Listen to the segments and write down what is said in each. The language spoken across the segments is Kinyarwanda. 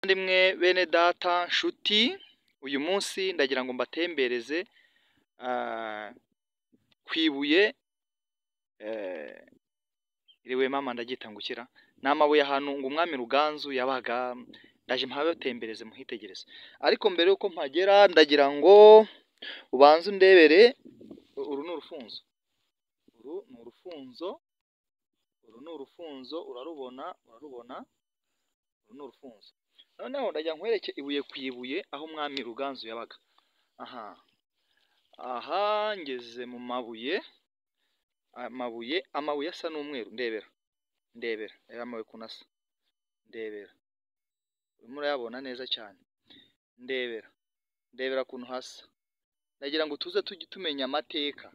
Ndimwe bene data nshuti, uyu munsi ndagira ngo mbatembereze kwibuye iriwe mama ndagita ngukira namabuye ahantu ngo umwami Ruganzu yabaga, ndaje mpabatembereze muhitegereze. Ariko mbere yuko mpagera ndagira ngo ubanze undebere, uru ni urufunzo, uru ni urufunzo urarubona, uru ni urufunzo. Noneho ndagira nkwereke ibuye ku ibuye aho umwami Ruganzu yabaga. Aha ngeze mu mabuye, amabuye asa n'umweru. Ndebera aya mabuye ukuntu asa, ndebera, urimo urayabona neza cyane. Ndebera ukuntu hasa. Ndagira ngo tuze tujye tumenya amateka,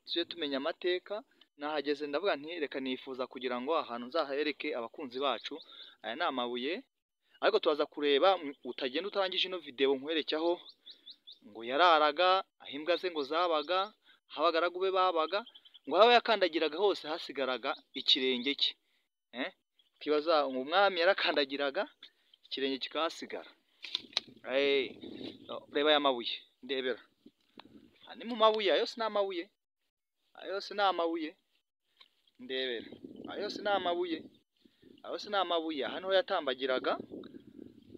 tujye tumenya amateka. Nahageze ndavuga nti reka nifuza kugira ngo ahantu nzahereke abakunzi bacu. Aya ni amabuye, ariko turaza kureba utagenda utarangije ino video nkwereke aho ngo yararaga, aho imbwa ze ngo zabaga, aho abagaragu be babaga, ngo aho yakandagiraga hose hasigaraga ikirenge cye. Kibaza ngo umwami yarakandagiraga ikirenge kikahasigara. Reba aya mabuye, ndebera. Ni mu mabuye, ayose ni amabuye, ayose ni amabuye. Ndebera, ayose ni amabuye, ayose ni amabuye. Hano ho yatambagiraga,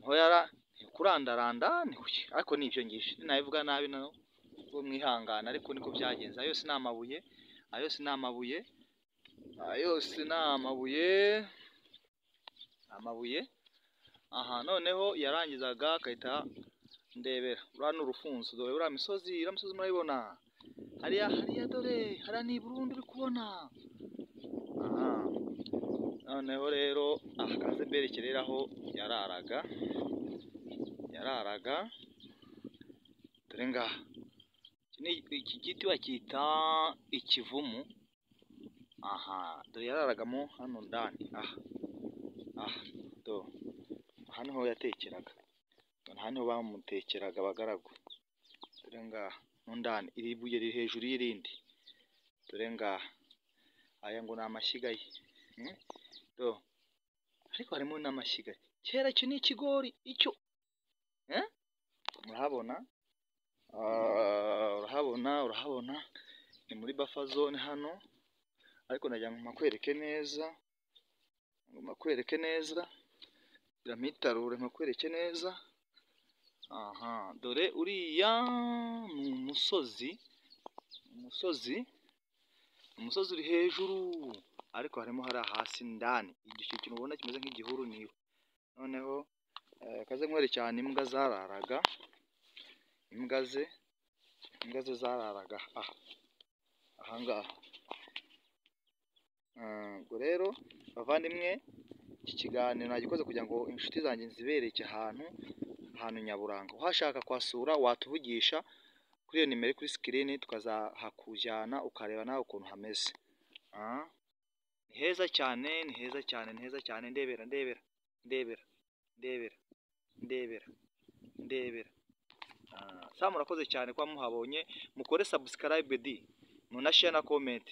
ho yara kurandaranda, ariko ni ibyo ngibyo nabivuga nabi no mwihangana, ariko niko byagenze. Ayose ni amabuye, ayose ni amabuye, ayose ni amabuye, amabuye. Aha noneho yarangizaga akahita, ndebera, uriya ni urufunzo. Dore uriya misozi, iriya misozi murayibona, hariya dore, hariya ni i Burundi uri kubona. Noneho rero akaze mberekerera aho yararaga, dore ngaha. Iki giti bacyita ikivumu. Dore yararagamo hano ndani. Aha niho yatekeraga, aha niho bamutekeraga abagaragu. Dore ngaha mo ndani, iri buye riri hejuru y'irindi. Dore ngaha, aya ngo ni amashyiga ye. Ariko harimo n'amashyiga ye. Kera icyo ni ikigori icyo. Murahabona, urahabona, ni muri buffer zone hano. Ariko ndagira ngo mpakwereke neza, iramitarure mpakwereke neza. Dore uriya ni umusozi, umusozi uri hejuru, ariko harimo hariya hasi ndani icyo kintu ubona kimeze nk'igihuru niwe. Noneho kaze nkwereke cyane imbwa zararaga, imbwa ze zararaga ahangaha. Ubwo rero bavandimwe, iki kiganiro nagikoze kugira ngo inshuti zanjye nzibereke ahantu nyaburanga. Uhashaka kwasura watuvugisha kuri iyo nimero kuri screen, tukazahakujyana ukareba nawe ukuntu hameze. Ni heza cyane, ni heza cyane, ni heza cyane. Ndebera. Sa murakoze cyane kwa muhabonye, mukore subscribe munashare na comment.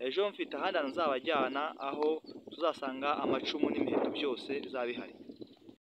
Ejo mfite ahandi hantu nzabajyana, aho tuzasanga amacumu n'imiheto byose bizabihari.